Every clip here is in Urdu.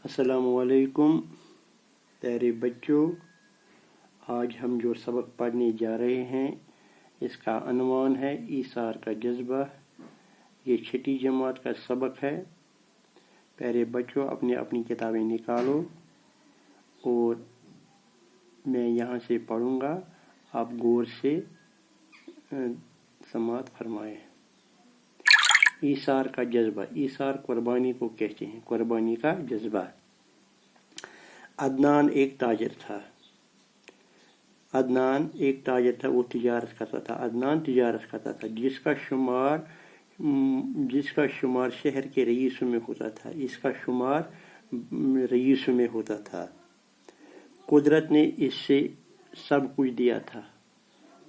السلام علیکم پیارے بچوں، آج ہم جو سبق پڑھنے جا رہے ہیں اس کا عنوان ہے ایثار کا جذبہ۔ یہ 6ٹھی جماعت کا سبق ہے۔ پیارے بچوں، اپنی کتابیں نکالو اور میں یہاں سے پڑھوں گا، آپ غور سے سماعت فرمائیں۔ ایثار کا جذبہ۔ ایثار قربانی کو کہتے ہیں، قربانی کا جذبہ۔ عدنان ایک تاجر تھا۔ وہ تجارت کرتا تھا۔ عدنان تجارت کرتا تھا جس کا شمار شہر کے رئیسوں میں ہوتا تھا۔ قدرت نے اس سے سب کچھ دیا تھا۔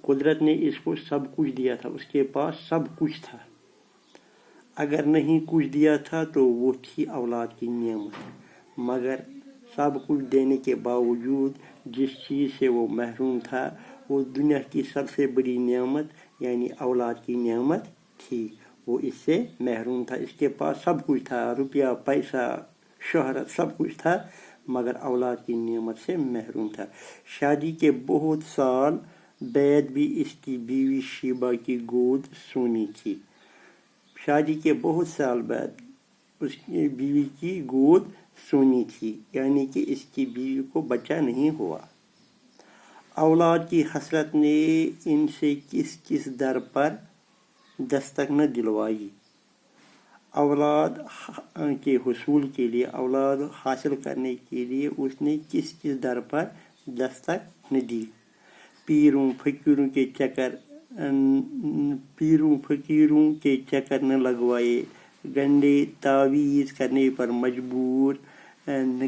قدرت نے اس کو سب کچھ دیا تھا، اس کے پاس سب کچھ تھا۔ اگر نہیں کچھ دیا تھا تو وہ تھی اولاد کی نعمت، مگر سب کچھ دینے کے باوجود جس چیز سے وہ محروم تھا وہ دنیا کی سب سے بڑی نعمت یعنی اولاد کی نعمت تھی۔ وہ اس سے محروم تھا، اس کے پاس سب کچھ تھا، روپیہ پیسہ شہرت سب کچھ تھا، مگر اولاد کی نعمت سے محروم تھا۔ شادی کے بہت سال بعد بھی اس کی بیوی شیبہ کی گود سونی تھی۔ شادی کے بہت سال بعد اس کی بیوی کی گود سونی تھی، یعنی کہ اس کی بیوی کو بچہ نہیں ہوا۔ اولاد کی حسرت نے ان سے کس در پر دستک نہ دلوائی۔ اولاد کے حصول کے لیے، اولاد حاصل کرنے کے لیے اس نے کس در پر دستک نہ دی۔ پیروں فقیروں کے چکر نہ لگوائے، گنڈے تعویذ کرنے پر مجبور نہ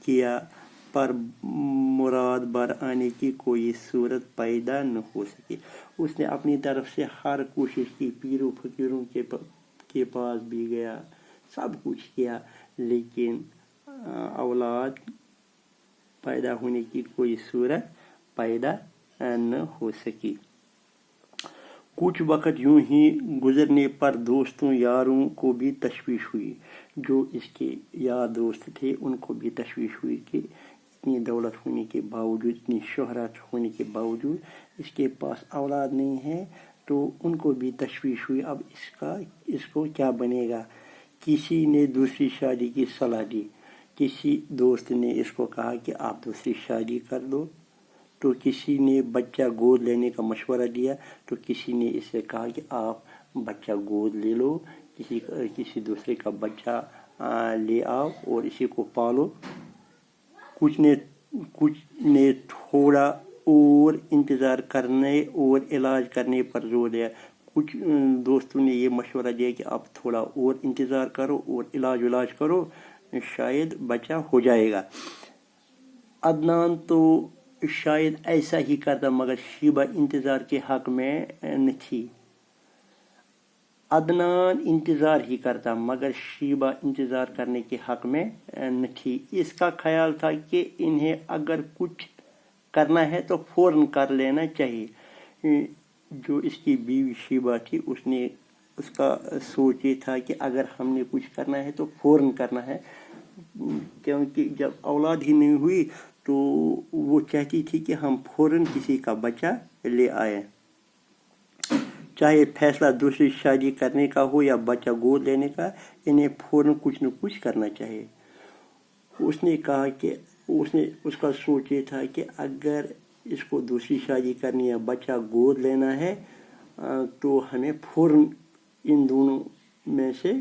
کیا، پر مراد بر آنے کی کوئی صورت پیدا نہ ہو سکی۔ اس نے اپنی طرف سے ہر کوشش کی، پیروں فقیروں کے پاس بھی گیا، سب کچھ کیا، لیکن اولاد پیدا ہونے کی کوئی صورت پیدا نہ ہو سکی۔ کچھ وقت یوں ہی گزرنے پر دوستوں یاروں کو بھی تشویش ہوئی۔ جو اس کے یار دوست تھے ان کو بھی تشویش ہوئی کہ اتنی دولت ہونے کے باوجود، اتنی شہرت ہونے کے باوجود اس کے پاس اولاد نہیں ہے، تو ان کو بھی تشویش ہوئی، اب اس کو کیا بنے گا۔ کسی نے دوسری شادی کی صلاح دی، کسی دوست نے اس کو کہا کہ آپ دوسری شادی کر دو، تو کسی نے بچہ گود لینے کا مشورہ دیا، تو کسی نے اس سے کہا کہ آپ بچہ گود لے لو، کسی دوسرے کا بچہ لے آؤ اور اسی کو پالو۔ کچھ نے تھوڑا اور انتظار کرنے اور علاج کرنے پر زور دیا۔ کچھ دوستوں نے یہ مشورہ دیا کہ آپ تھوڑا اور انتظار کرو اور علاج کرو، شاید بچہ ہو جائے گا۔ عدنان تو شاید ایسا ہی کرتا، مگر شیبہ انتظار کے حق میں نہ تھی۔ عدنان انتظار ہی کرتا، مگر شیبہ انتظار کرنے کے حق میں نہ تھی۔ اس کا خیال تھا کہ انہیں اگر کچھ کرنا ہے تو فوراً کر لینا چاہیے۔ جو اس کی بیوی شیبہ تھی، اس کا سوچ یہ تھا کہ اگر ہم نے کچھ کرنا ہے تو فوراً کرنا ہے، کیونکہ جب اولاد ہی نہیں ہوئی تو وہ چاہتی تھی کہ ہم فوراً کسی کا بچہ لے آئیں۔ چاہے فیصلہ دوسری شادی کرنے کا ہو یا بچہ گود لینے کا، انہیں فوراً کچھ نہ کچھ کرنا چاہیے۔ اس نے کہا کہ اس کا سوچ یہ تھا کہ اگر اس کو دوسری شادی کرنی ہے، بچہ گود لینا ہے، تو ہمیں فوراً ان دونوں میں سے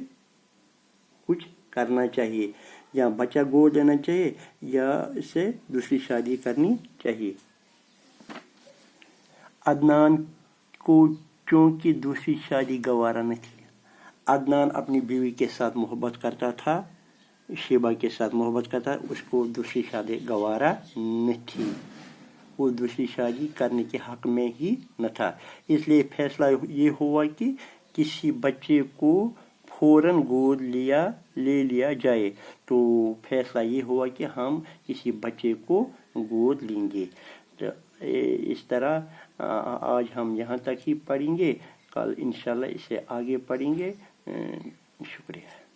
کچھ کرنا چاہیے، یا بچہ گود لینا چاہیے یا اسے دوسری شادی کرنی چاہیے۔ عدنان کو چونکہ دوسری شادی گوارا نہ تھی۔ عدنان اپنی بیوی کے ساتھ محبت کرتا تھا، شیبہ کے ساتھ محبت کرتا، اس کو دوسری شادی گوارا نہ تھی، وہ دوسری شادی کرنے کے حق میں ہی نہ تھا۔ اس لیے فیصلہ یہ ہوا کہ کسی بچے کو فوراً گود لے لیا جائے۔ تو فیصلہ یہ ہوا کہ ہم کسی بچے کو گود لیں گے۔ اس طرح آج ہم یہاں تک ہی پڑھیں گے، کل انشاءاللہ اسے آگے پڑھیں گے۔ شکریہ۔